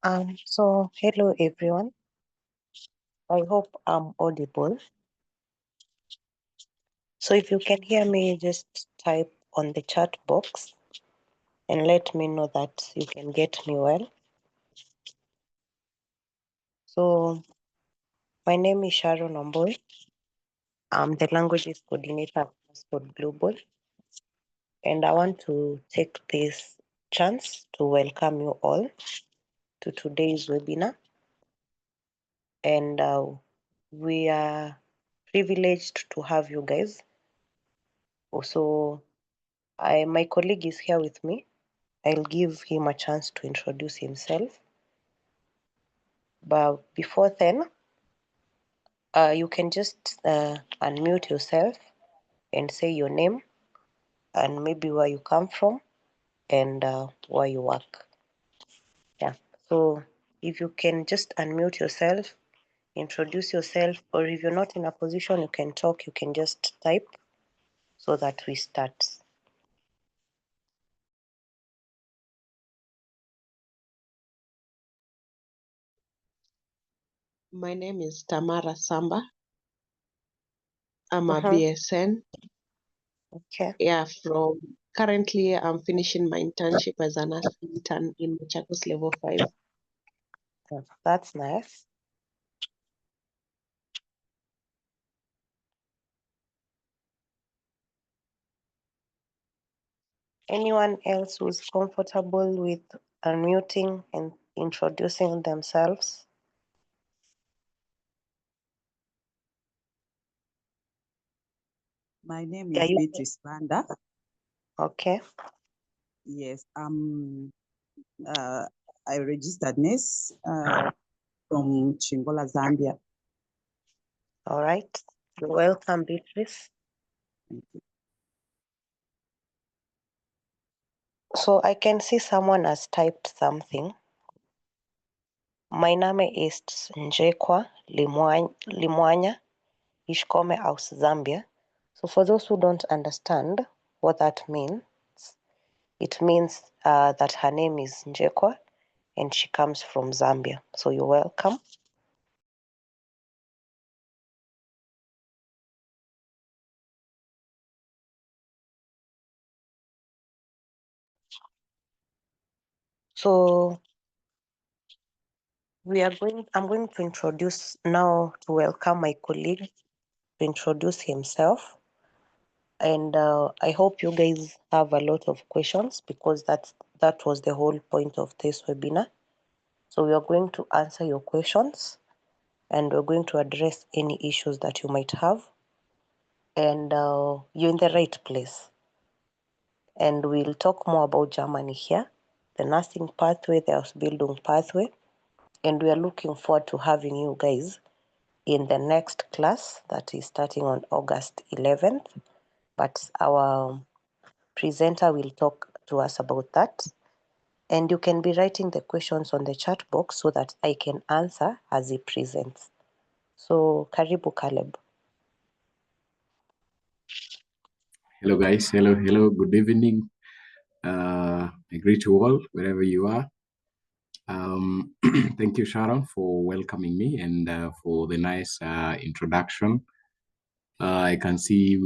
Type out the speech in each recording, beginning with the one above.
So hello everyone. I hope I'm audible. So if you can hear me, just type on the chat box and let me know that you can get me well. So my name is Sharon Omboy. I'm the languages coordinator at Passport Global, and I want to take this chance to welcome you all to today's webinar. And we are privileged to have you guys. Also, my colleague is here with me. I'll give him a chance to introduce himself. But before then, you can just unmute yourself and say your name and maybe where you come from and where you work. Yeah. So if you can just unmute yourself, introduce yourself, or if you're not in a position you can talk, you can just type so that we start. My name is Tamara Samba. I'm a BSN. Okay. Yeah, currently I'm finishing my internship as an intern in Machakos Level 5. That's nice. Anyone else who's comfortable with unmuting and introducing themselves? My name is Beatrice Banda. Okay. Yes, I registered nurse from Chingola, Zambia. All right. You're welcome, Beatrice. Thank you. So I can see someone has typed something. My name is Njekwa Limwanya, Ishkome aus Zambia. So for those who don't understand what that means, it means that her name is Njekwa and she comes from Zambia. So you're welcome. So I'm going to introduce now to welcome my colleague to introduce himself. And I hope you guys have a lot of questions because that was the whole point of this webinar. So we are going to answer your questions and we're going to address any issues that you might have. And you're in the right place. And we'll talk more about Germany here, the nursing pathway, the Ausbildung pathway. And we are looking forward to having you guys in the next class that is starting on August 11th. But our presenter will talk to us about that. And you can be writing the questions on the chat box so that I can answer as he presents. So, Karibu Caleb. Hello guys, hello, good evening. I greet you all wherever you are. Thank you, Sharon, for welcoming me and for the nice introduction. I can see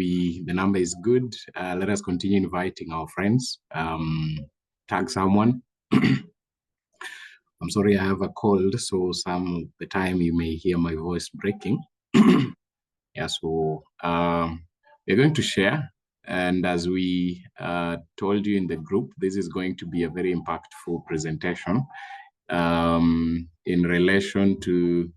the number is good. Let us continue inviting our friends. Tag someone. I'm sorry, I have a cold, so some of the time you may hear my voice breaking. Yeah, so we're going to share. And as we told you in the group, this is going to be a very impactful presentation in relation to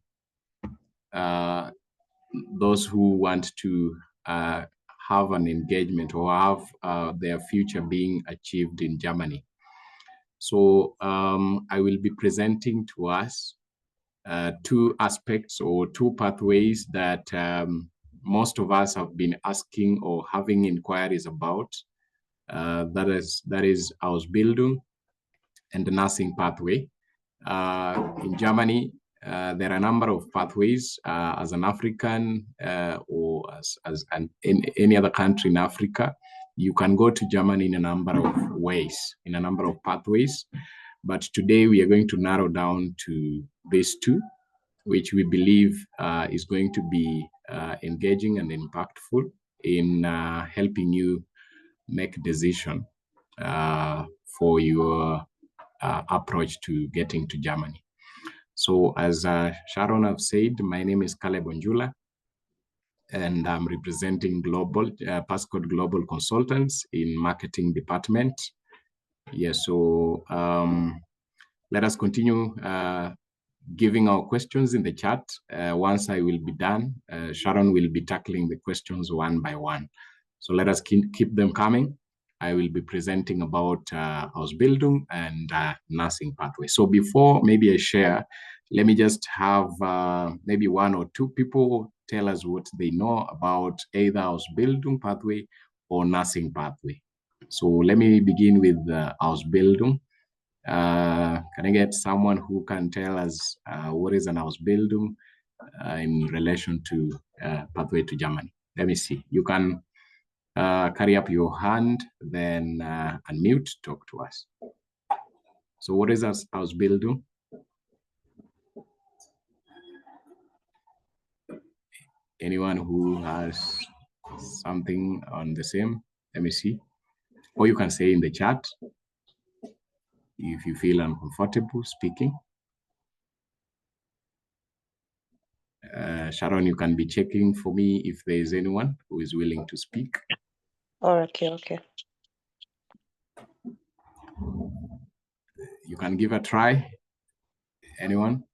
those who want to have an engagement or have their future being achieved in Germany. So I will be presenting to us two aspects or two pathways that most of us have been asking or having inquiries about. That is Ausbildung and the nursing pathway. In Germany, there are a number of pathways. As an African or as in any other country in Africa, you can go to Germany in a number of ways, in a number of pathways. But today we are going to narrow down to these two, which we believe is going to be engaging and impactful in helping you make a decision for your approach to getting to Germany. So as Sharon have said, my name is Caleb Onjula, and I'm representing Passcode Global Consultants in Marketing Department. Yes, so let us continue giving our questions in the chat. Once I will be done, Sharon will be tackling the questions one by one. So let us keep them coming. I will be presenting about Ausbildung and nursing pathway. So before maybe I share, let me just have maybe one or two people tell us what they know about either Ausbildung pathway or nursing pathway. So let me begin with Ausbildung. Can I get someone who can tell us what is an Ausbildung in relation to pathway to Germany? Let me see. You can carry up your hand, then unmute, talk to us. So what is Ausbildung? Anyone who has something on the same? Let me see. Or you can say in the chat if you feel uncomfortable speaking. Sharon, you can be checking for me if there is anyone who is willing to speak. Oh, okay. You can give a try. Anyone?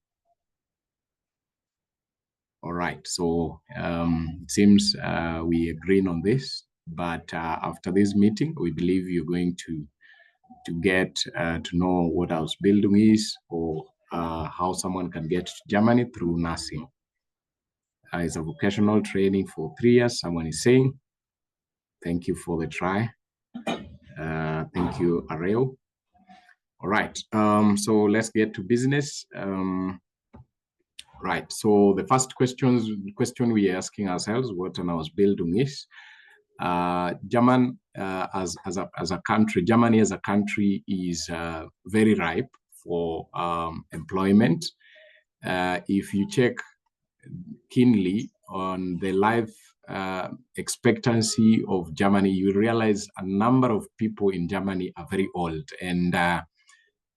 All right, so it seems we agree on this, but after this meeting, we believe you're going to get to know what Ausbildung is, or how someone can get to Germany through nursing. It's a vocational training for 3 years, someone is saying. Thank you for the try. Thank you, Areo. All right, so let's get to business. Right, so the first question we are asking ourselves, what an Ausbildung is. Germany as a country, Germany as a country is very ripe for employment. If you check keenly on the life expectancy of Germany, you realize a number of people in Germany are very old, and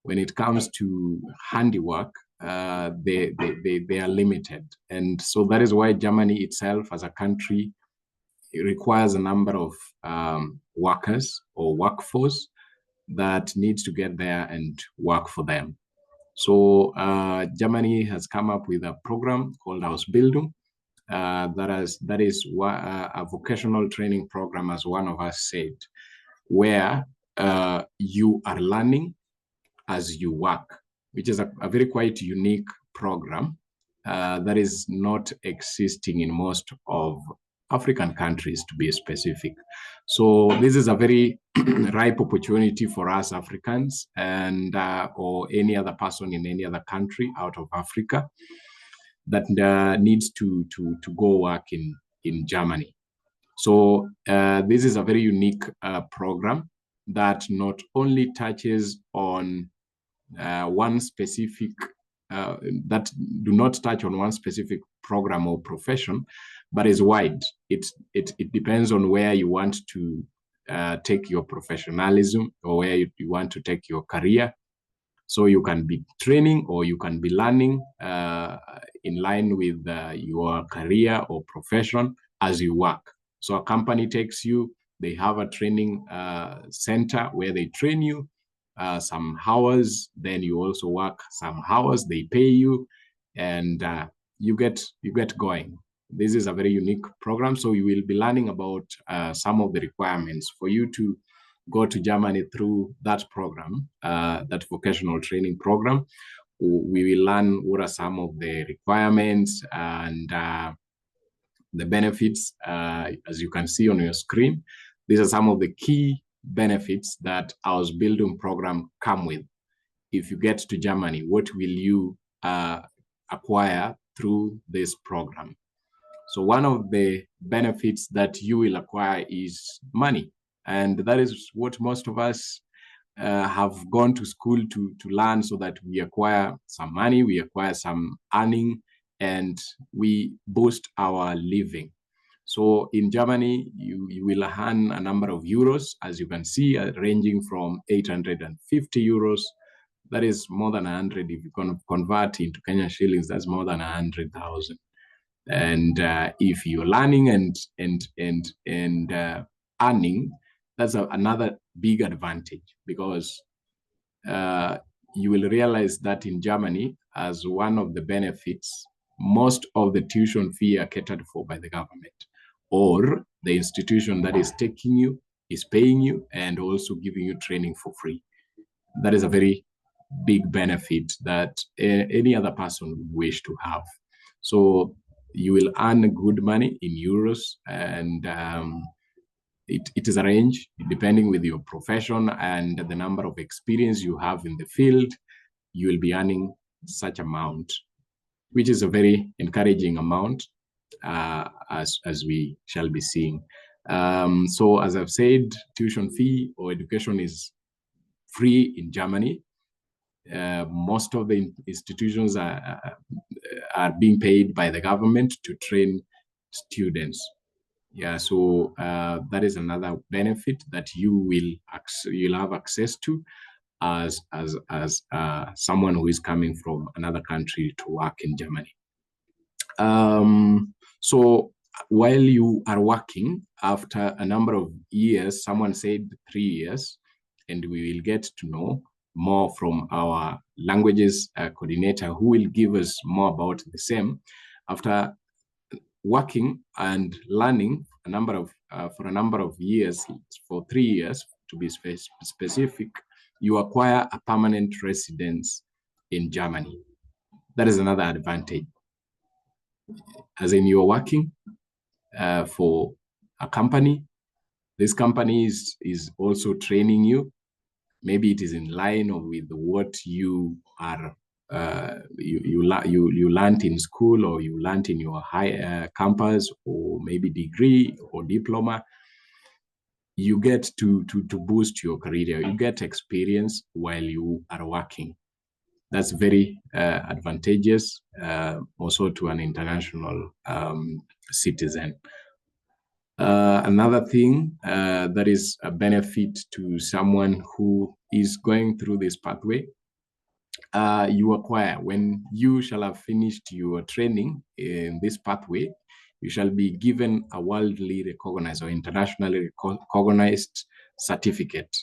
when it comes to handiwork, they are limited. And so that is why Germany itself as a country, it requires a number of workers or workforce that needs to get there and work for them. So Germany has come up with a program called Ausbildung. That is a vocational training program, as one of us said, where you are learning as you work, which is a very quite unique program that is not existing in most of African countries, to be specific. So this is a very ripe opportunity for us Africans and or any other person in any other country out of Africa that needs to go work in Germany. So this is a very unique program that not only touches on one specific, that do not touch on one specific program or profession, but is wide. It depends on where you want to take your professionalism, or where you want to take your career. So you can be training or you can be learning in line with your career or profession as you work. So a company takes you, they have a training center where they train you some hours, then you also work some hours, they pay you, and you get going. This is a very unique program. So you will be learning about some of the requirements for you to go to Germany through that program, that vocational training program. We will learn what are some of the requirements and the benefits. As you can see on your screen, these are some of the key benefits that our Ausbildung program come with. If you get to Germany, what will you acquire through this program? So one of the benefits that you will acquire is money. And that is what most of us have gone to school to learn so that we acquire some money, we acquire some earning, and we boost our living. So in Germany, you will earn a number of euros, as you can see, ranging from 850 euros. That is more than 100. If you convert into Kenyan shillings, that's more than 100,000. And if you're learning and earning, that's another big advantage, because you will realize that in Germany, as one of the benefits, most of the tuition fee are catered for by the government, or the institution that is taking you is paying you and also giving you training for free. That is a very big benefit that any other person would wish to have. So you will earn good money in euros, and it is arranged depending with your profession and the number of experience you have in the field. You will be earning such amount, which is a very encouraging amount, as we shall be seeing. So as I've said, tuition fee or education is free in Germany. Most of the institutions are being paid by the government to train students. Yeah, so that is another benefit that you'll have access to as someone who is coming from another country to work in Germany. So while you are working, after a number of years, someone said 3 years, and we will get to know more from our languages coordinator, who will give us more about the same. After working and learning for a number of years, for 3 years to be specific, you acquire a permanent residence in Germany. That is another advantage. As in, you're working for a company. This company is also training you. Maybe it is in line with what you are you learned in school, or you learned in your high campus, or maybe degree or diploma. You get to boost your career. You get experience while you are working. That's very advantageous, also to an international citizen. Another thing that is a benefit to someone who is going through this pathway, you acquire, when you shall have finished your training in this pathway, you shall be given a worldly recognized or internationally recognized certificate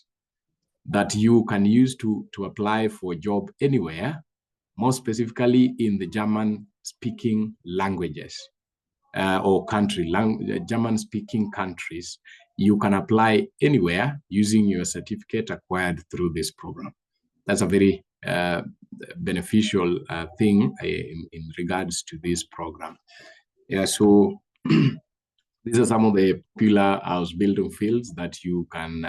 that you can use to apply for a job anywhere, more specifically in the German-speaking languages or German-speaking countries. You can apply anywhere using your certificate acquired through this program. That's a very beneficial thing in regards to this program. Yeah, so these are some of the popular Ausbildung fields that you can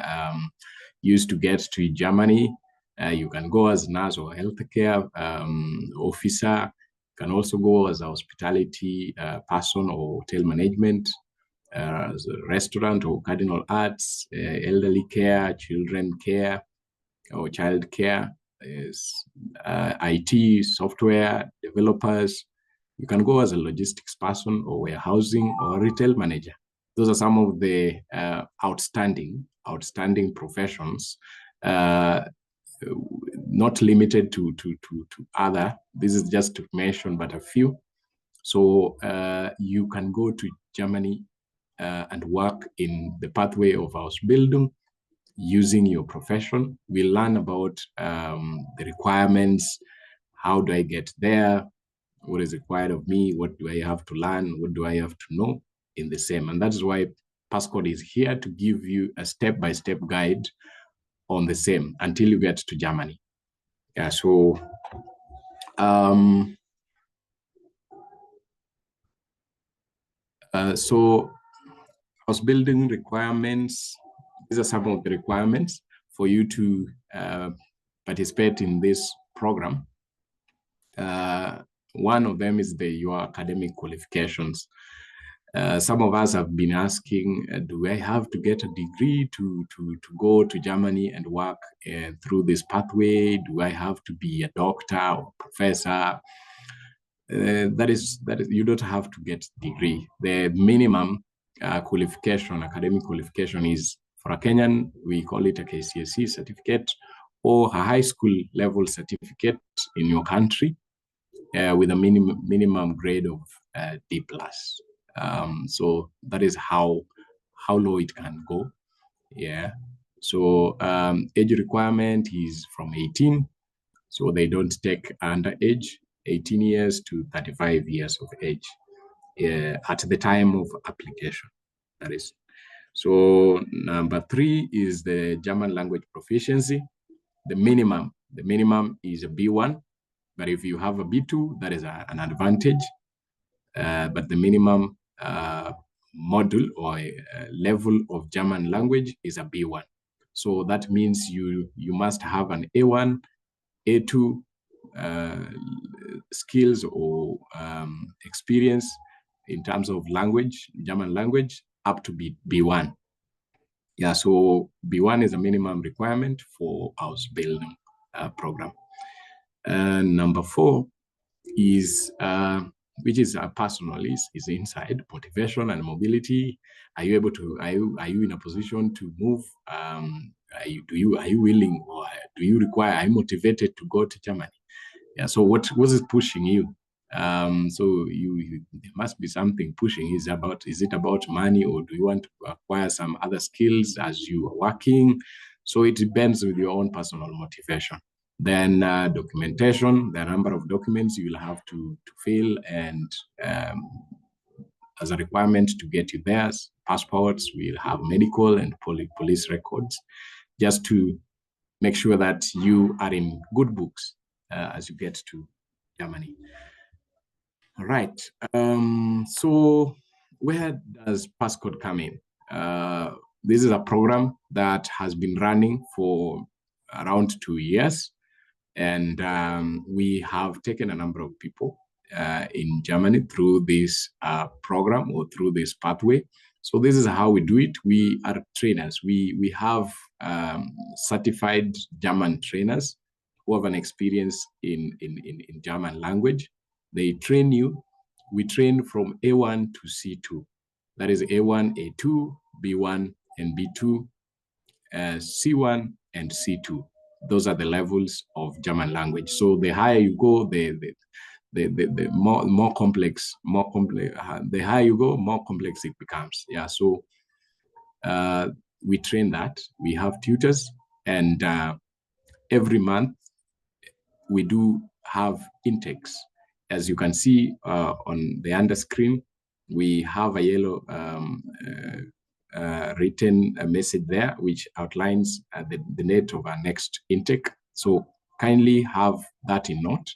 use to get to Germany. You can go as nurse or healthcare officer. You can also go as a hospitality person or hotel management, as a restaurant or cardinal arts, elderly care, children care, or child care, IT, software developers. You can go as a logistics person or warehousing or retail manager. Those are some of the outstanding professions, not limited to other. This is just to mention but a few. So you can go to Germany and work in the pathway of Ausbildung using your profession. We'll learn about the requirements. How do I get there? What is required of me? What do I have to learn? What do I have to know in the same? And that is why Passcode is here to give you a step-by-step guide on the same until you get to Germany. Yeah, so Ausbildung requirements. These are some of the requirements for you to participate in this program. One of them is your academic qualifications. Some of us have been asking, do I have to get a degree to go to Germany and work through this pathway? Do I have to be a doctor or professor? That is, you don't have to get a degree. The minimum qualification, academic qualification, is for a Kenyan, we call it a KCSE certificate or a high school level certificate in your country with a minimum grade of D+. So that is how low it can go. Yeah. So age requirement is from 18. So they don't take underage, 18 years to 35 years of age at the time of application. That is. So number 3 is the German language proficiency. The minimum is a B1. But if you have a B2, that is an advantage. But the minimum module or level of German language is a B1. So that means you must have an A1, A2 skills or experience in terms of language, German language, up to B1. Yeah, so B1 is a minimum requirement for Ausbildung program. And number 4 is, which is personal, is inside motivation and mobility. Are you able to? Are you in a position to move? Are you willing, or do you require? Are you motivated to go to Germany? Yeah. So what is pushing you? So there must be something pushing. Is it about money, or do you want to acquire some other skills as you are working? So it depends with your own personal motivation. Then documentation, the number of documents you will have to fill, and as a requirement to get you there, passports, we'll have medical and police records, just to make sure that you are in good books as you get to Germany. All right. So where does Passcode come in? This is a program that has been running for around 2 years. And we have taken a number of people in Germany through this program or through this pathway. So this is how we do it. We are trainers. We have certified German trainers who have an experience in German language. They train you. We train from A1 to C2. That is A1, A2, B1, and B2, C1, and C2. Those are the levels of German language. So the higher you go, the more complex, the higher you go, more complex it becomes. Yeah. So we train that. We have tutors, and every month we do have intakes. As you can see on the under screen, we have a yellow written message there, which outlines the date of our next intake. So kindly have that in note.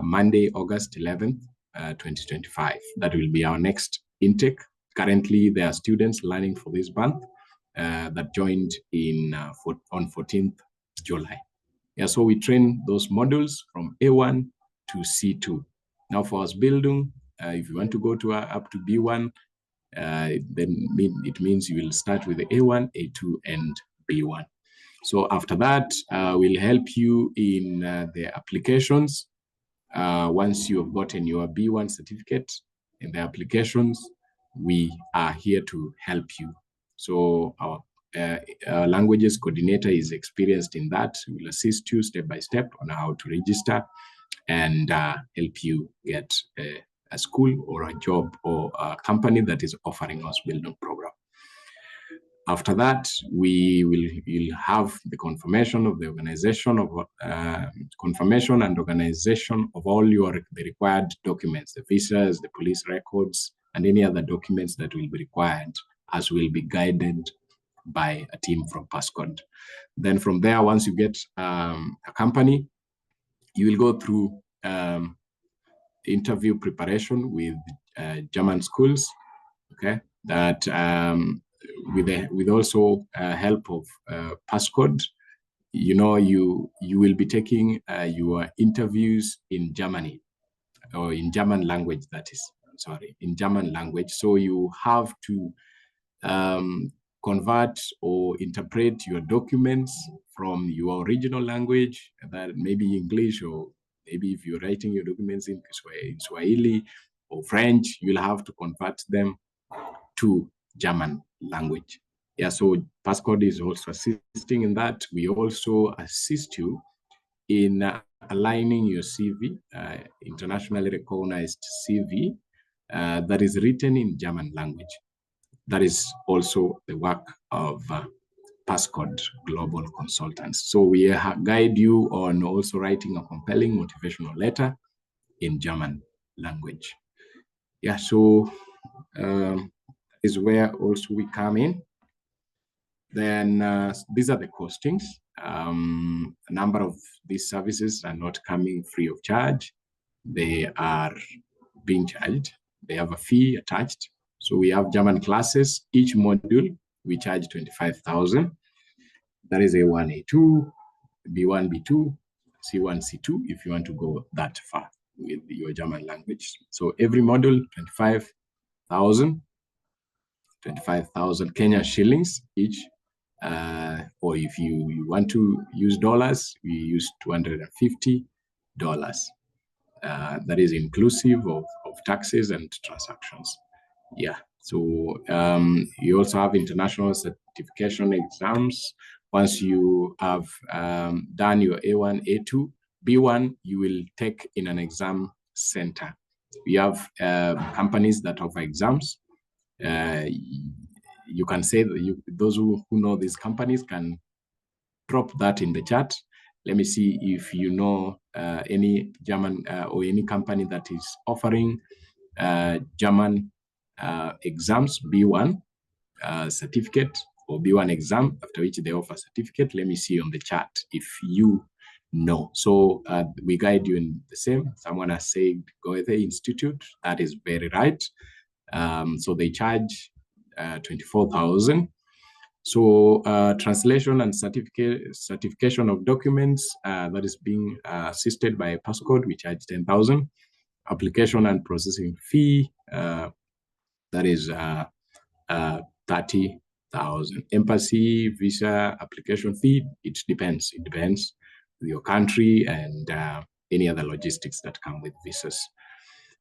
Monday, August 11th, 2025. That will be our next intake. Currently, there are students learning for this month that joined on 14th July. Yeah, so we train those modules from A1 to C2. Now for Ausbildung, if you want to go to up to B1, then it means you will start with the A1, A2, and B1. So after that, we'll help you in the applications. Once you have gotten your B1 certificate in the applications, we are here to help you. So our languages coordinator is experienced in that. We'll assist you step by step on how to register and help you get a school or a job or a company that is offering Ausbildung program. After that, we'll have the confirmation of the organization of confirmation and organization of all the required documents, the visas, the police records, and any other documents that will be required, as will be guided by a team from Passcode. Then from there, once you get a company, you will go through interview preparation with German schools, okay, that with also help of Passcode, you will be taking your interviews in Germany, or in German language, that is. in German language. So you have to convert or interpret your documents from your original language, that maybe English, or maybe if you're writing your documents in Swahili or French, you'll have to convert them to German language. Yeah, so Passcode is also assisting in that. We also assist you in aligning your CV, internationally recognized CV, that is written in German language. That is also the work of Passcode Global Consultants. So we guide you on also writing a compelling motivational letter in German language. Yeah, so is where also we come in. Then these are the costings. A number of these services are not coming free of charge. They are being charged. They have a fee attached. So we have German classes. Each module, we charge 25,000. That is A1, A2, B1, B2, C1, C2, if you want to go that far with your German language. So every module, 25,000 Kenya shillings each. Or if you want to use dollars, we use $250. That is inclusive of taxes and transactions. Yeah, so you also have international certification exams. Once you have done your A1, A2, B1, you will take in an exam center. We have companies that offer exams. You can say that those who know these companies can drop that in the chat. Let me see if you know any German or any company that is offering German exams, B1 certificate or B1 exam, after which they offer certificate. Let me see on the chat if you know. So we guide you in the same. Someone has said Goethe Institute. That is very right. So they charge 24,000. So translation and certification of documents, that is being assisted by Passcode, we charge 10,000. Application and processing fee, that is 30,000. Embassy, visa, application fee, it depends. It depends on your country and any other logistics that come with visas.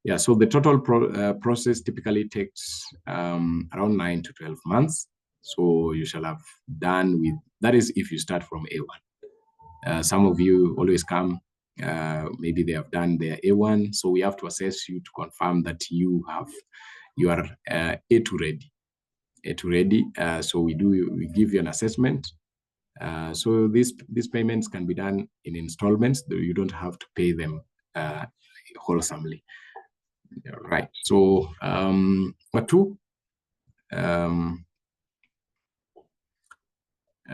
Yeah, so the total process typically takes around 9 to 12 months. So you shall have done with, that is if you start from A1. Some of you always come, maybe they have done their A1. So we have to assess you to confirm that you are A2 ready. A2 ready. So we give you an assessment. So these payments can be done in installments, though you don't have to pay them wholesomely. Right. So number two.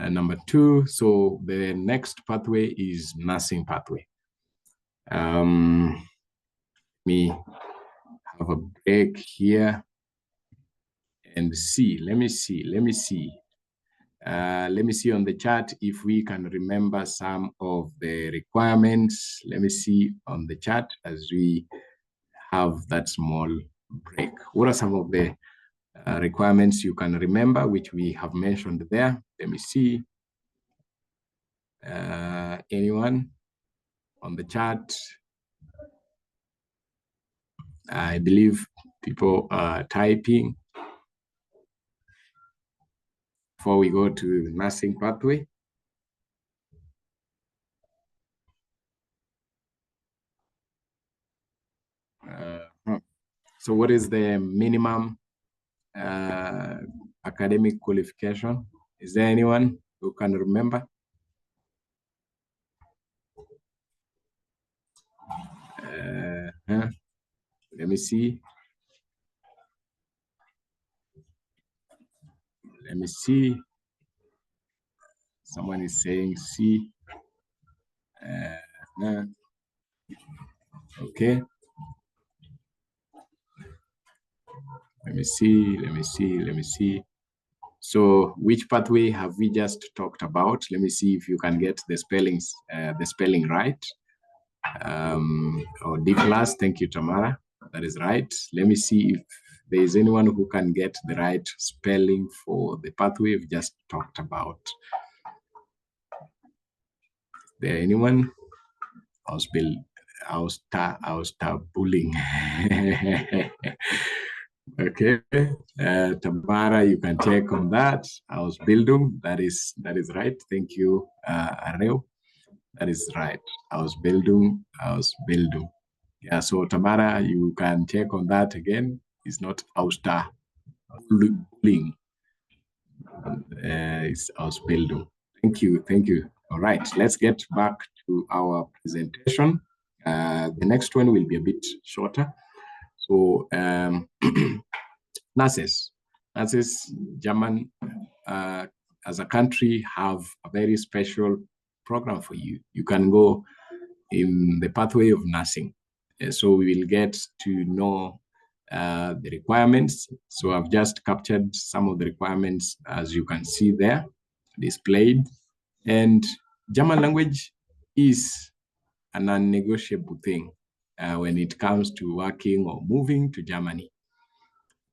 Number two, so the next pathway is nursing pathway. Let me have a break here and see. Let me see on the chat if we can remember some of the requirements. Let me see on the chat as we have that small break. What are some of the requirements you can remember, which we have mentioned there? Let me see. Anyone on the chat? I believe people are typing before we go to nursing pathway. So what is the minimum academic qualification? Is there anyone who can remember? Let me see. Let me see. Someone is saying C. Okay. Let me see. So which pathway have we just talked about? Let me see if you can get the spelling right. Or D+, thank you, Tamara. That is right. Let me see if there is anyone who can get the right spelling for the pathway we've just talked about. Is there anyone? Ausbildung. Okay, Tamara, you can check on that. Ausbildung, that is right. Thank you, Areo. That is right. Ausbildung. Yeah, so Tamara, you can check on that again. It's not Ausbildung. It's Ausbildung. Thank you. All right, let's get back to our presentation. The next one will be a bit shorter. So nurses, German as a country have a very special program for you. You can go in the pathway of nursing. So we will get to know the requirements. So I've just captured some of the requirements as you can see there displayed. And German language is a non-negotiable thing when it comes to working or moving to Germany.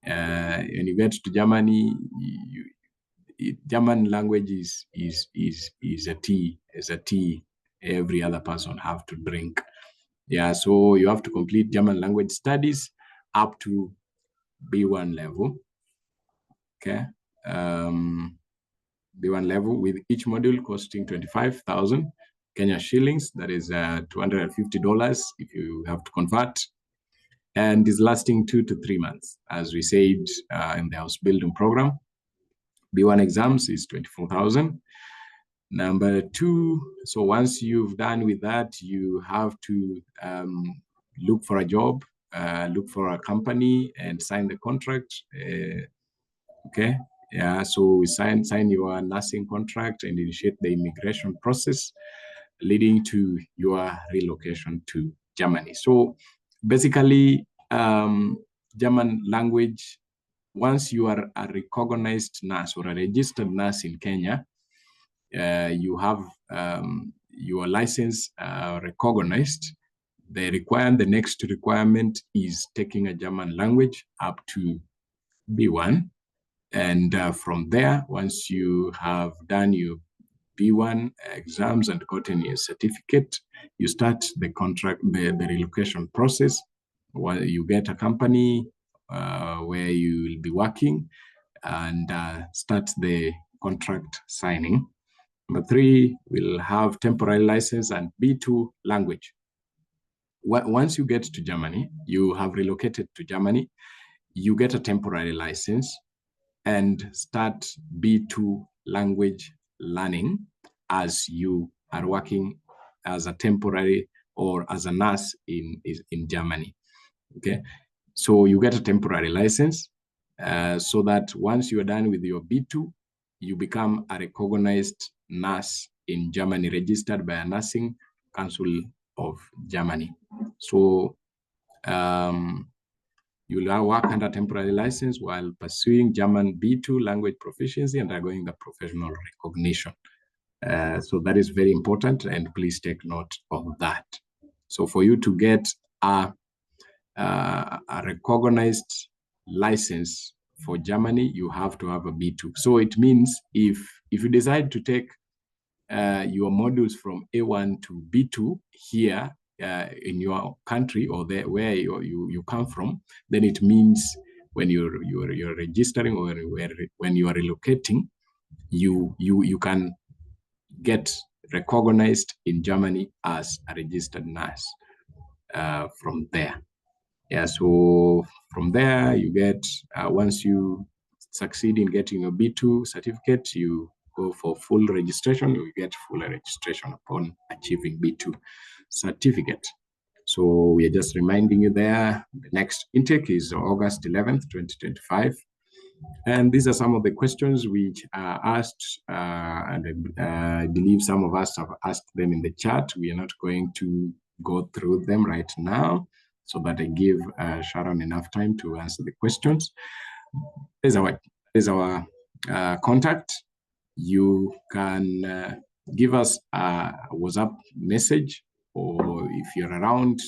When you get to Germany, German language is a tea every other person have to drink. Yeah, so you have to complete German language studies up to B1 level. Okay, B1 level with each module costing 25,000 Kenya shillings. That is $250 if you have to convert, and is lasting 2 to 3 months, as we said in the Ausbildung program. B1 exams is 24,000. Number 2, so once you've done with that, you have to look for a job, look for a company and sign the contract. Okay, yeah, so we sign your nursing contract and initiate the immigration process leading to your relocation to Germany. So basically, German language, once you are a recognized nurse or a registered nurse in Kenya, you have your license recognized. The next requirement is taking a German language up to B1. And from there, once you have done your B1 exams and gotten your certificate, you start the relocation process. Well, you get a company where you will be working and start the contract signing. Number 3, we'll have temporary license and B2 language. Once you get to Germany, you have relocated to Germany, you get a temporary license and start B2 language learning as you are working as a temporary or as a nurse in Germany. Okay, so you get a temporary license so that once you are done with your B2, you become a recognized nurse in Germany, registered by a nursing council of Germany. So you will work under temporary license while pursuing German B2 language proficiency and undergoing the professional recognition. So that is very important, and please take note of that. So for you to get a recognized license for Germany, you have to have a B2. So it means if you decide to take your modules from A1 to B2 here in your country or there where you come from, then it means when you're registering or when you are relocating, you can get recognized in Germany as a registered nurse from there. Yeah, so from there you get once you succeed in getting your B2 certificate, you go for full registration. You get full registration upon achieving B2 certificate. So we are just reminding you there, the next intake is August 11th, 2025. And these are some of the questions which are asked, and I believe some of us have asked them in the chat. We are not going to go through them right now so that I give Sharon enough time to answer the questions. There's our contact. You can give us a WhatsApp message, or if you're around,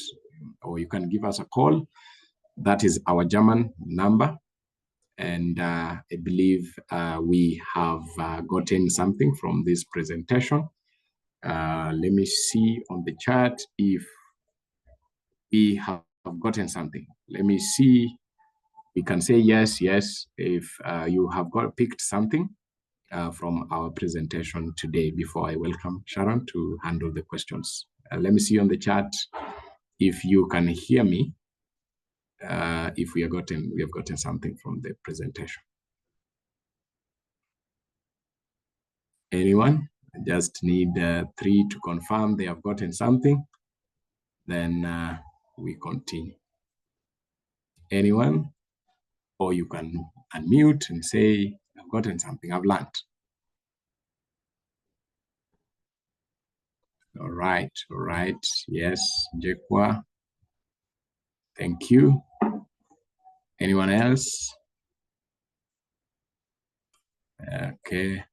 or you can give us a call That is our German number. And I believe we have gotten something from this presentation. Let me see on the chat if we have gotten something. Let me see. We can say yes, yes, if you have picked something from our presentation today before I welcome Sharon to handle the questions. Let me see on the chat if you can hear me, if we have gotten something from the presentation. Anyone? I just need 3 to confirm they have gotten something. Then we continue. Anyone? Or you can unmute and say, I've gotten something, I've learned. All right, yes, Jekwa. Thank you. Anyone else? Okay.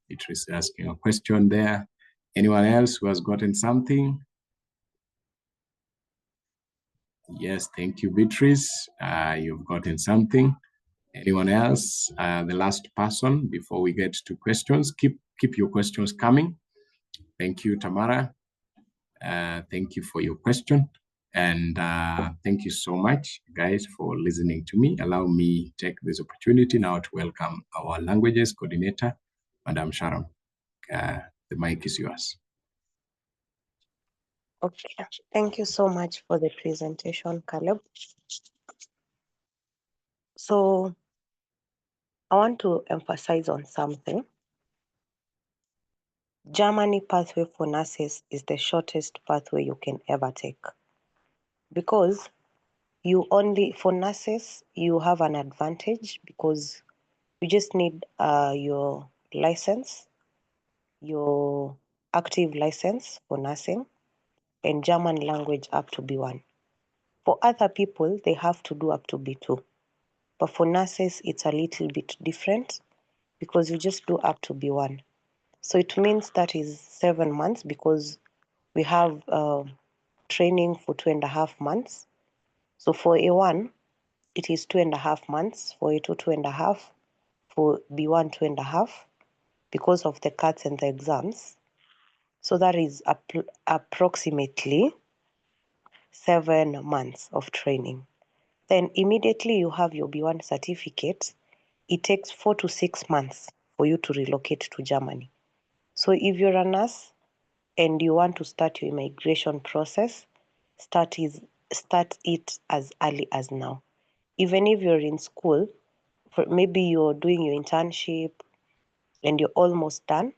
Beatrice asking a question there. Anyone else who has gotten something? Yes, thank you, Beatrice. You've gotten something. Anyone else? The last person before we get to questions. Keep your questions coming. Thank you, Tamara. Thank you for your question. And thank you so much, guys, for listening to me. Allow me to take this opportunity now to welcome our languages coordinator, Madam Sharon. The mic is yours. Okay, thank you so much for the presentation, Caleb. So I want to emphasize on something. Germany pathway for nurses is the shortest pathway you can ever take, because for nurses, you have an advantage because you just need your license, your active license for nursing, and German language up to B1. For other people, they have to do up to B2. But for nurses, it's a little bit different because you just do up to B1. So it means that is 7 months, because we have training for 2.5 months. So for A1, it is 2.5 months, for A2, 2.5, for B1, 2.5, because of the cuts and the exams. So that is approximately 7 months of training. Then immediately you have your B1 certificate. It takes 4 to 6 months for you to relocate to Germany. So if you're a nurse and you want to start your immigration process, start it as early as now. Even if you're in school, maybe you're doing your internship and you're almost done,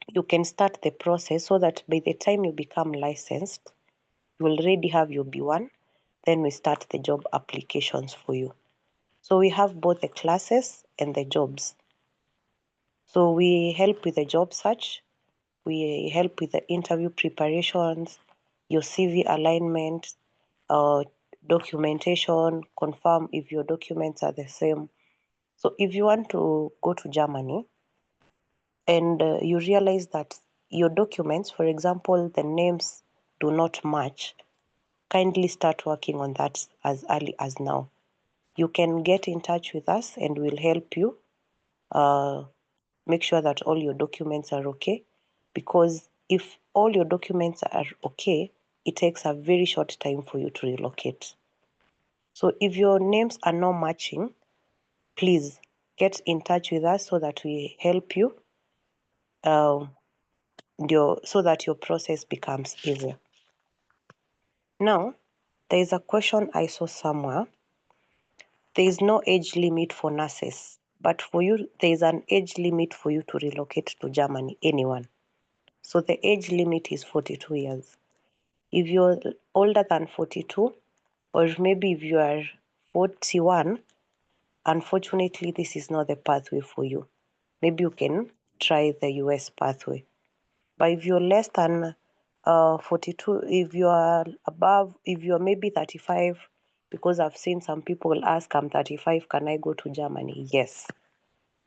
you can start the process so that by the time you become licensed, you already have your B1. Then we start the job applications for you. So we have both the classes and the jobs. So we help with the job search, we help with the interview preparations, your CV alignment, documentation, confirm if your documents are the same. So if you want to go to Germany and you realize that your documents, for example, the names do not match, kindly start working on that as early as now. You can get in touch with us and we'll help you make sure that all your documents are okay, because if all your documents are okay, it takes a very short time for you to relocate. So if your names are not matching, please get in touch with us so that we help you, so that your process becomes easier. Now, there is a question I saw somewhere. There is no age limit for nurses, but for you, there is an age limit for you to relocate to Germany, anyone. So the age limit is 42 years. If you're older than 42, or maybe if you are 41, unfortunately, this is not the pathway for you. Maybe you can try the US pathway. But if you're less than 42, if you are above, if you're maybe 35, because I've seen some people ask, I'm 35, can I go to Germany? Yes.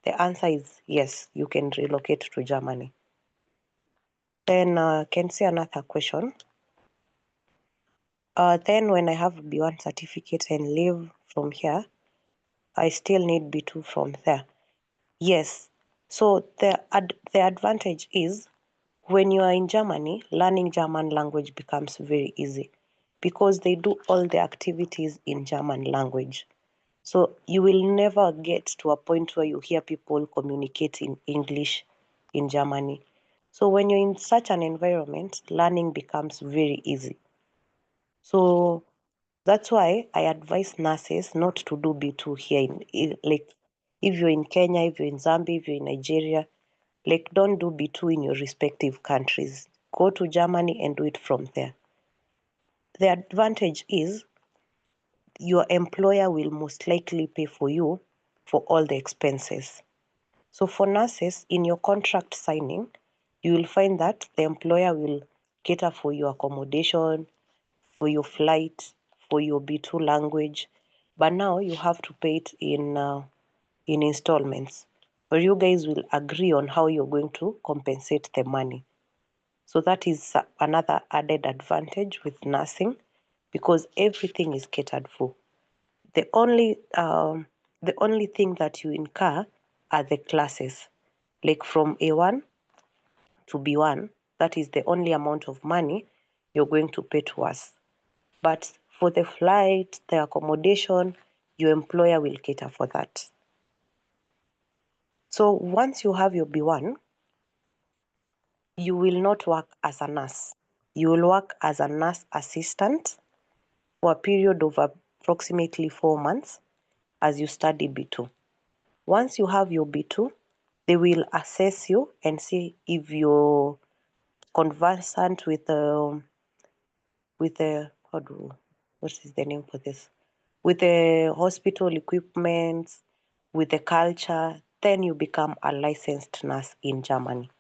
The answer is yes, you can relocate to Germany. Then can see another question. Then when I have B1 certificate and leave from here, I still need B2 from there. Yes. So the advantage is when you are in Germany, learning German language becomes very easy because they do all the activities in German language. So you will never get to a point where you hear people communicate in English in Germany. So when you're in such an environment, learning becomes very easy. So that's why I advise nurses not to do B2 here like if you're in Kenya, if you're in Zambia, if you're in Nigeria, like don't do B2 in your respective countries. Go to Germany and do it from there. The advantage is your employer will most likely pay for you for all the expenses. So for nurses, in your contract signing, you will find that the employer will cater for your accommodation, for your flight, for your B2 language. But now you have to pay it in installments. Or you guys will agree on how you're going to compensate the money. So that is another added advantage with nursing because everything is catered for. The only thing that you incur are the classes, like from A1 to B1. That is the only amount of money you're going to pay to us. But for the flight, the accommodation, your employer will cater for that. So once you have your B1, you will not work as a nurse. You will work as a nurse assistant for a period of approximately 4 months as you study B2. Once you have your B2, they will assess you and see if you're conversant with what is the name for this? With the hospital equipment, with the culture, then you become a licensed nurse in Germany.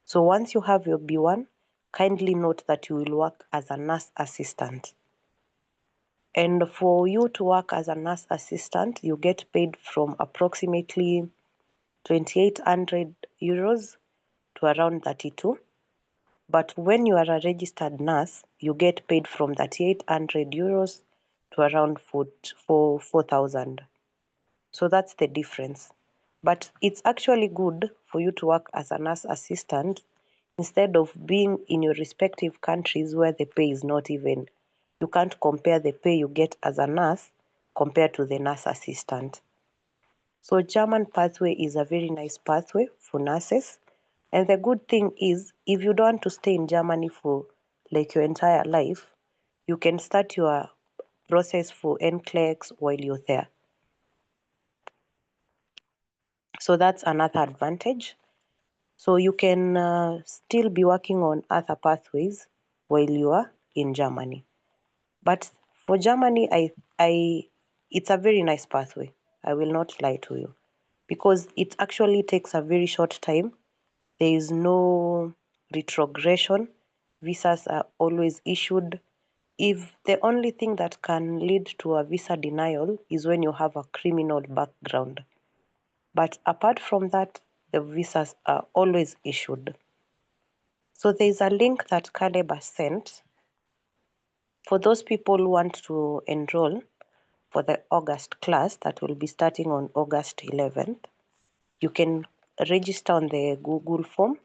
So once you have your B1, kindly note that you will work as a nurse assistant. And for you to work as a nurse assistant, you get paid from approximately 2,800 euros to around 32. But when you are a registered nurse, you get paid from 3,800 euros to around 4,000. So that's the difference. But it's actually good for you to work as a nurse assistant instead of being in your respective countries where the pay is not even, you can't compare the pay you get as a nurse compared to the nurse assistant. So German pathway is a very nice pathway for nurses. And the good thing is, if you don't want to stay in Germany for like your entire life, you can start your process for NCLEX while you're there. So that's another advantage. So you can still be working on other pathways while you are in Germany. But for Germany, it's a very nice pathway. I will not lie to you because it actually takes a very short time. There is no retrogression. Visas are always issued. If the only thing that can lead to a visa denial is when you have a criminal background. But apart from that, the visas are always issued. So there's a link that Caleb has sent for those people who want to enroll for the August class that will be starting on August 11th. You can register on the Google form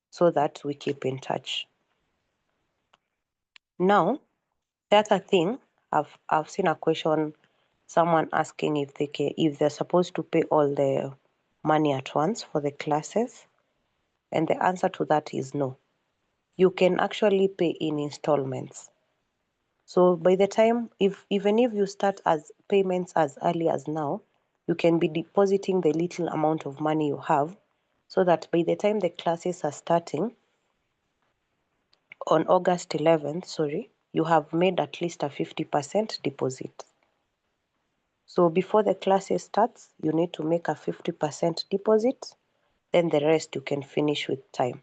so that we keep in touch. Now, the other thing, I've seen a question, someone asking if they're supposed to pay all the money at once for the classes, and the answer to that is no. You can actually pay in installments. So by the time, even if you start as payments as early as now, you can be depositing the little amount of money you have, so that by the time the classes are starting on August 11th, you have made at least a 50% deposit. So before the classes starts, you need to make a 50% deposit, then the rest you can finish with time.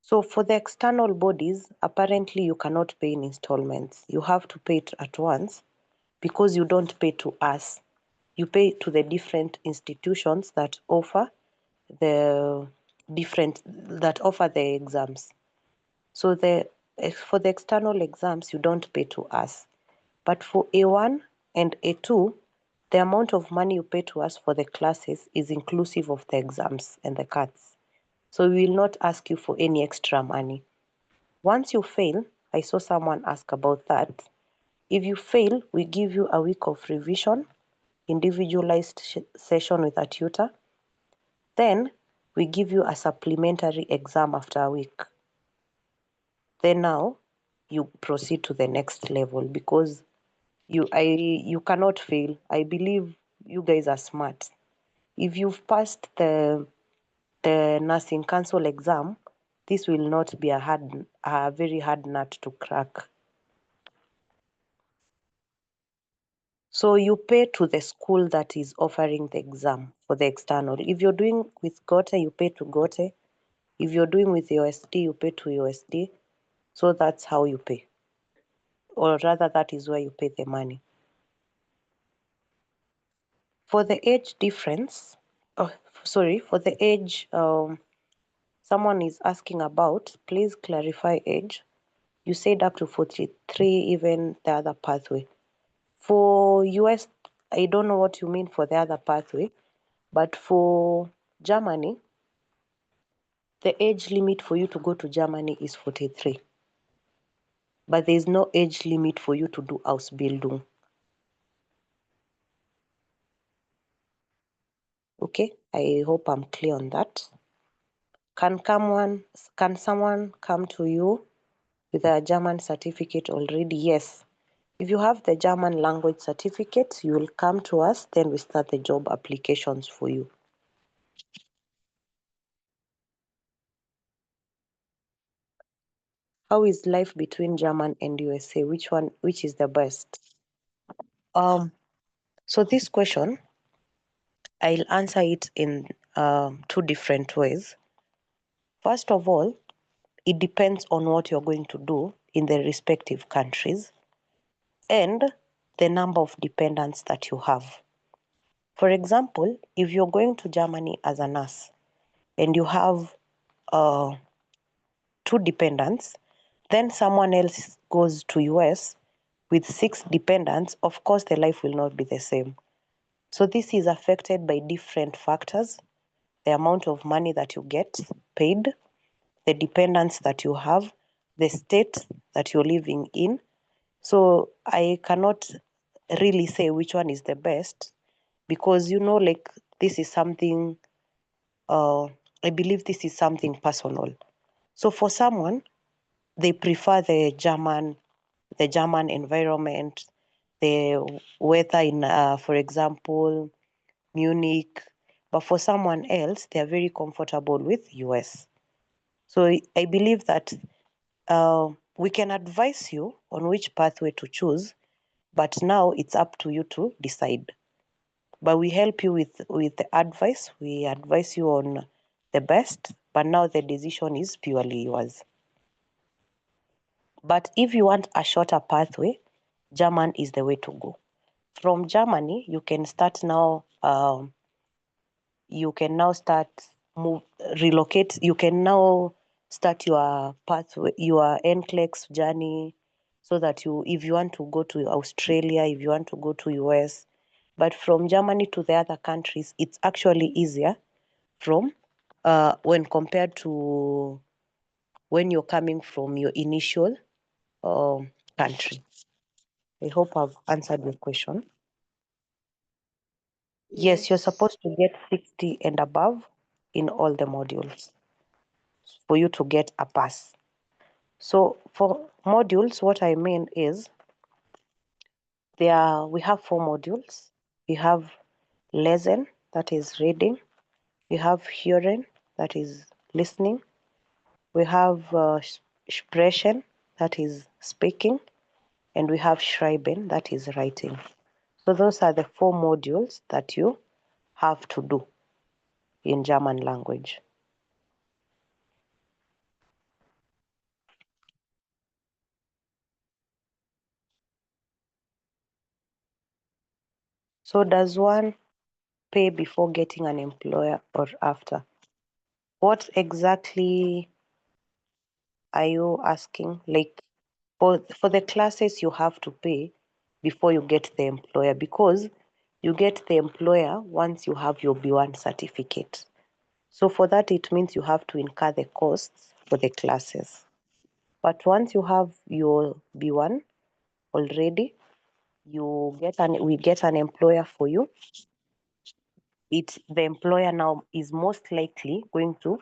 So for the external bodies, apparently you cannot pay in installments. You have to pay it at once because you don't pay to us. You pay to the different institutions that offer the exams. So for the external exams, you don't pay to us. But for A1 and A2, the amount of money you pay to us for the classes is inclusive of the exams and the cards. So we will not ask you for any extra money. Once you fail, I saw someone ask about that. If you fail, we give you a week of revision, individualized session with a tutor. Then we give you a supplementary exam after a week. Then now you proceed to the next level because you cannot fail. I believe you guys are smart. If you've passed the nursing council exam, this will not be a very hard nut to crack. So you pay to the school that is offering the exam for the external. If you're doing with Gote, you pay to Gote. If you're doing with USD, you pay to USD. So that's how you pay. Or rather, that is where you pay the money. For the age difference, for the age someone is asking about, please clarify age. You said up to 43, even the other pathway. For US, I don't know what you mean for the other pathway, but for Germany, the age limit for you to go to Germany is 43. But there is no age limit for you to do Ausbildung. Okay, I hope I'm clear on that. Can someone come to you with a German certificate already? Yes. If you have the German language certificate, you will come to us, then we start the job applications for you. How is life between German and USA? Which is the best? So this question, I'll answer it in two different ways. First of all, it depends on what you're going to do in the respective countries and the number of dependents that you have. For example, if you're going to Germany as a nurse and you have two dependents, then someone else goes to US with 6 dependents, of course the life will not be the same. So this is affected by different factors: the amount of money that you get paid, the dependents that you have, the state that you're living in. So I cannot really say which one is the best because, like, this is something, I believe this is something personal. So for someone, they prefer the German environment, the weather in, for example, Munich. But for someone else, they are very comfortable with US. So I believe that we can advise you on which pathway to choose, but now it's up to you to decide. But we help you with the advice. We advise you on the best, but now the decision is purely yours. But if you want a shorter pathway, German is the way to go. From Germany, you can start now. You can now relocate. You can now start your pathway, your NCLEX journey, so that if you want to go to Australia, if you want to go to US. But from Germany to the other countries, it's actually easier when compared to when you're coming from your initial country. I hope I've answered your question. Yes, you're supposed to get 60 and above in all the modules for you to get a pass. So for modules, what I mean is we have 4 modules. We have lesen, that is reading. We have hearing, that is listening. We have sprechen, that is speaking. And we have schreiben, that is writing. So those are the 4 modules that you have to do in German language. So does one pay before getting an employer or after? What exactly are you asking? Like for the classes you have to pay before you get the employer, because you get the employer once you have your B1 certificate. So for that, it means you have to incur the costs for the classes. But once you have your B1 already, we get an employer for you. The employer now is most likely going to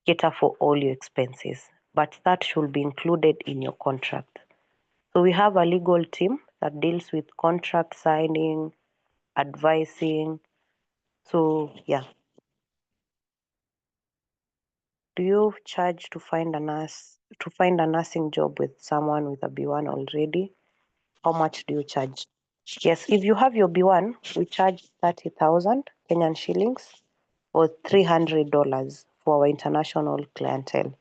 cater for all your expenses, but that should be included in your contract. So we have a legal team that deals with contract signing, advising. So yeah. Do you charge to find a nursing job with someone with a B1 already? How much do you charge? Yes, if you have your B1, we charge 30,000 Kenyan shillings or $300 for our international clientele.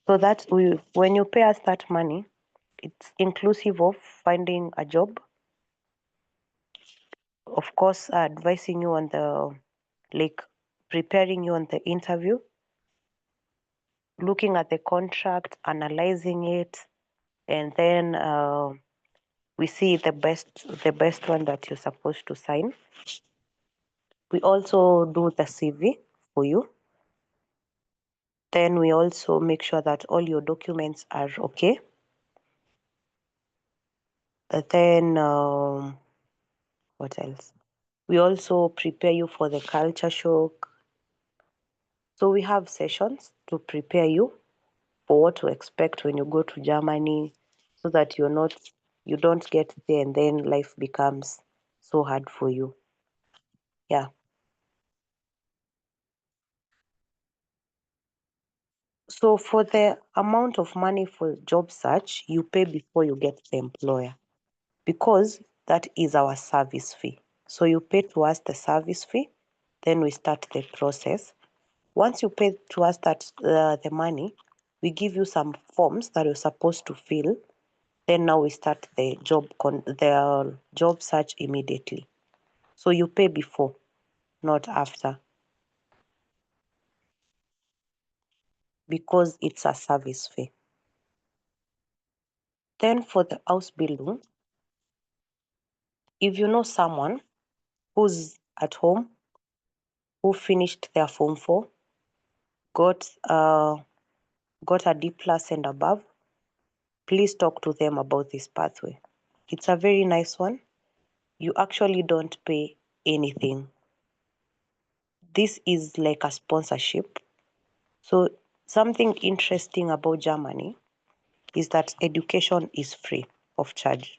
So that when you pay us that money, it's inclusive of finding a job, of course, advising you on preparing you on the interview, looking at the contract, analyzing it, and then we see the best one that you're supposed to sign. We also do the CV for you. Then we also make sure that all your documents are okay. Then what else? We also prepare you for the culture shock. So we have sessions to prepare you for what to expect when you go to Germany, so that you don't get there and then life becomes so hard for you. Yeah. So for the amount of money for job search, you pay before you get the employer, because that is our service fee. So you pay to us the service fee, then we start the process. Once you pay to us the money, we give you some forms that you're supposed to fill. Then now we start the job search immediately. So you pay before, not after, because it's a service fee. Then for the Ausbildung, if you know someone who's at home, who finished their Form 4, got a D plus and above, please talk to them about this pathway. It's a very nice one. You actually don't pay anything. This is like a sponsorship. So something interesting about Germany is that education is free of charge.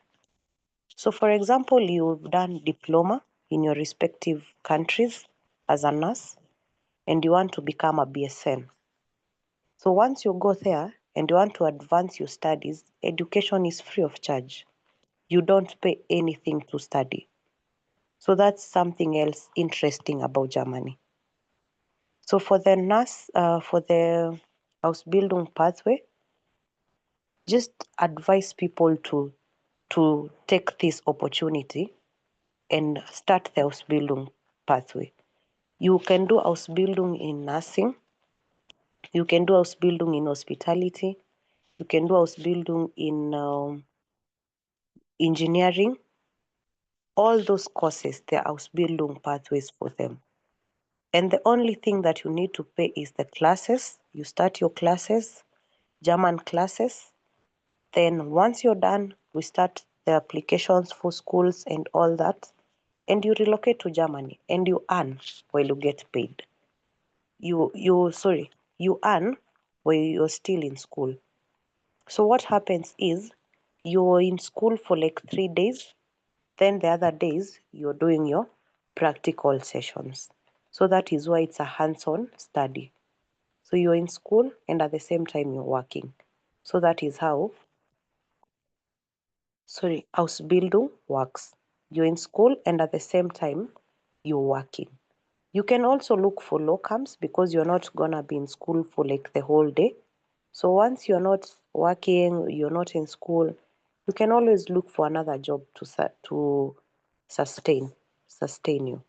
So for example, you've done diploma in your respective countries as a nurse, and you want to become a BSN. So once you go there and you want to advance your studies, education is free of charge. You don't pay anything to study. So that's something else interesting about Germany. So for the Ausbildung pathway, just advise people to take this opportunity and start the Ausbildung pathway. You can do Ausbildung in nursing, you can do Ausbildung in hospitality, you can do Ausbildung in engineering. All those courses, there are Ausbildung pathways for them. And the only thing that you need to pay is the classes. You start your classes, German classes. Then once you're done, we start the applications for schools and all that. And you relocate to Germany and you earn while you get paid. You earn while you're still in school. So what happens is you're in school for like 3 days, then the other days you're doing your practical sessions. So that is why it's a hands-on study. So you're in school and at the same time you're working. So that is how Ausbildung works. You're in school and at the same time you're working. You can also look for locums because you're not gonna be in school for like the whole day. So once you're not working, you're not in school, you can always look for another job to sustain you.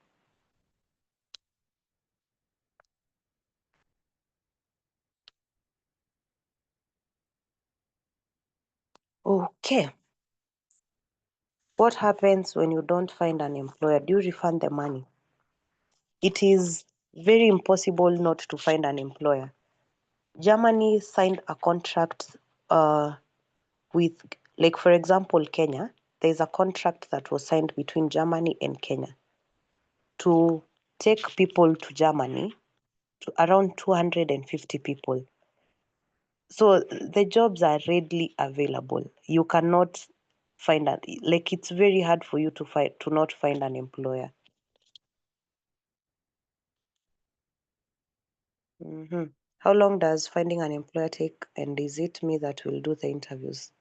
Okay. What happens when you don't find an employer? Do you refund the money? It is very impossible not to find an employer. Germany signed a contract with, like, for example, Kenya. There's a contract that was signed between Germany and Kenya to take people to Germany, to around 250 people. So the jobs are readily available. You cannot find a, like, it's very hard for you to not find an employer. Mhm. How long does finding an employer take, and is it me that will do the interviews?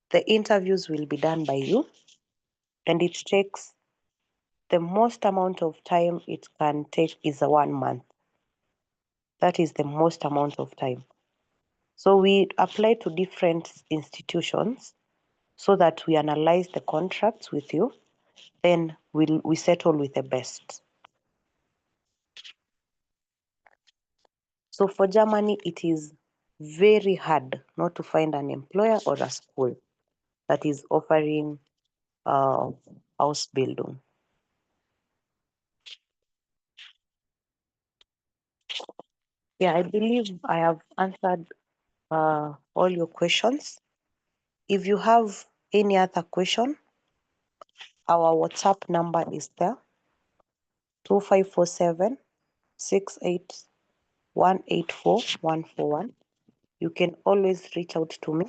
The interviews will be done by you, and it takes, the most amount of time it can take is 1 month. That is the most amount of time. So we apply to different institutions so that we analyze the contracts with you, then we settle with the best. So for Germany, it is very hard not to find an employer or a school that is offering Ausbildung. Yeah, I believe I have answered all your questions. If you have any other question, our WhatsApp number is there, 2547 68184 You can always reach out to me.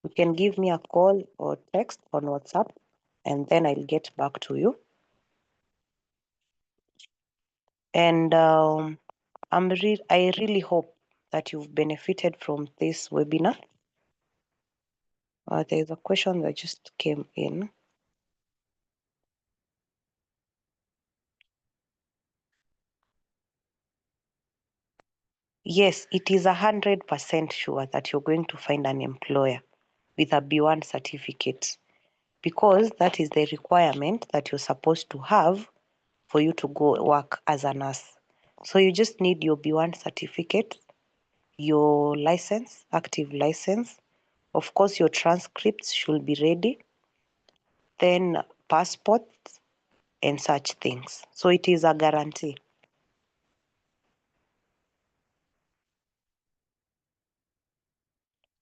You can give me a call or text on WhatsApp, and then I'll get back to you. And I really hope that you've benefited from this webinar. There's a question that just came in. Yes, it is 100% sure that you're going to find an employer with a B1 certificate, because that is the requirement that you're supposed to have for you to go work as a nurse. So you just need your B1 certificate, your license, active license. Of course, your transcripts should be ready, then passport and such things. So it is a guarantee.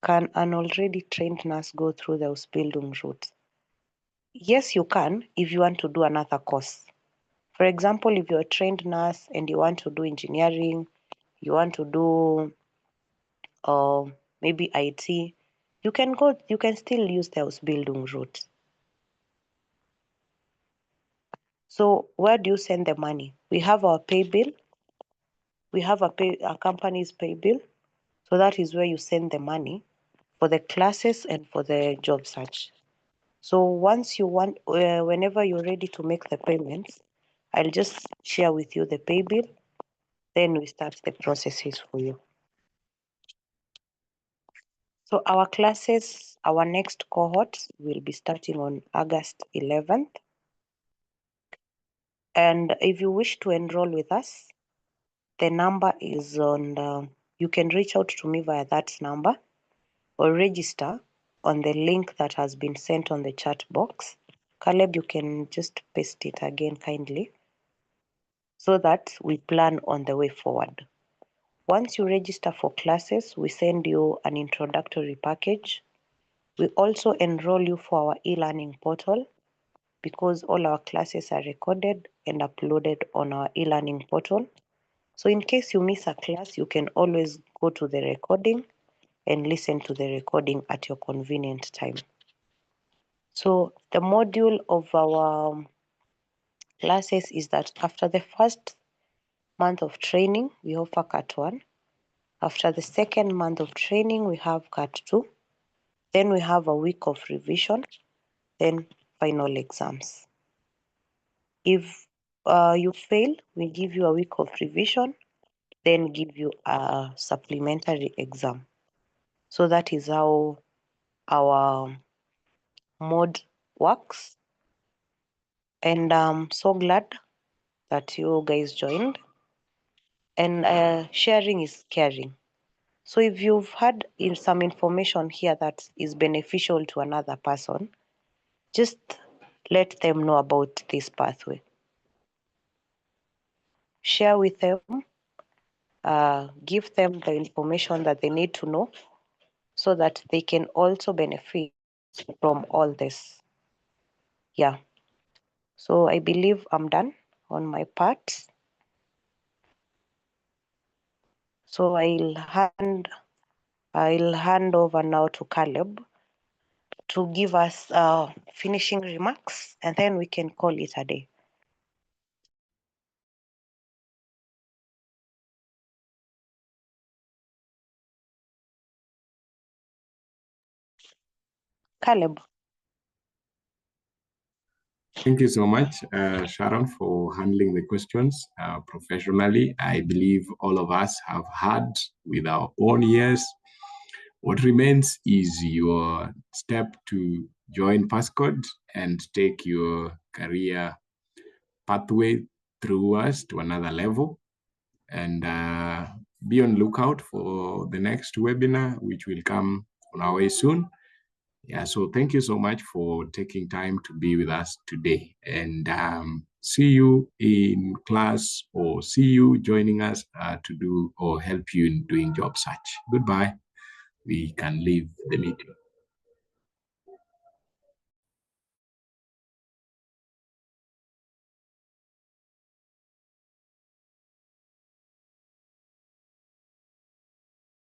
Can an already trained nurse go through the Ausbildung route? Yes, you can if you want to do another course. For example, if you're a trained nurse and you want to do engineering, you want to do maybe IT, you can still use the Ausbildung route. So where do you send the money? We have our pay bill. We have a company's pay bill. So that is where you send the money for the classes and for the job search. So once you want, whenever you're ready to make the payments, I'll just share with you the pay bill. Then we start the processes for you. So our classes, our next cohort will be starting on August 11th. And if you wish to enroll with us, the number is on, you can reach out to me via that number or register on the link that has been sent on the chat box. Caleb, you can just paste it again kindly so that we plan on the way forward. Once you register for classes, we send you an introductory package. We also enroll you for our e-learning portal because all our classes are recorded and uploaded on our e-learning portal. So in case you miss a class, you can always go to the recording and listen to the recording at your convenient time. So the module of our classes is that after the first month of training, we offer Cat 1. After the second month of training, we have Cat 2. Then we have a week of revision, then final exams. If you fail, we give you a week of revision, then give you a supplementary exam. So that is how our mode works. And I'm so glad that you guys joined. And sharing is caring. So if you've had some information here that is beneficial to another person, just let them know about this pathway. Share with them, give them the information that they need to know so that they can also benefit from all this. Yeah. So I believe I'm done on my part. So I'll hand over now to Caleb to give us finishing remarks, and then we can call it a day. Caleb. Thank you so much, Sharon, for handling the questions professionally. I believe all of us have had with our own ears. What remains is your step to join Passcode and take your career pathway through us to another level. And be on lookout for the next webinar, which will come on our way soon. Yeah, so thank you so much for taking time to be with us today, and see you in class or see you joining us to do or help you in doing job search. Goodbye. We can leave the meeting.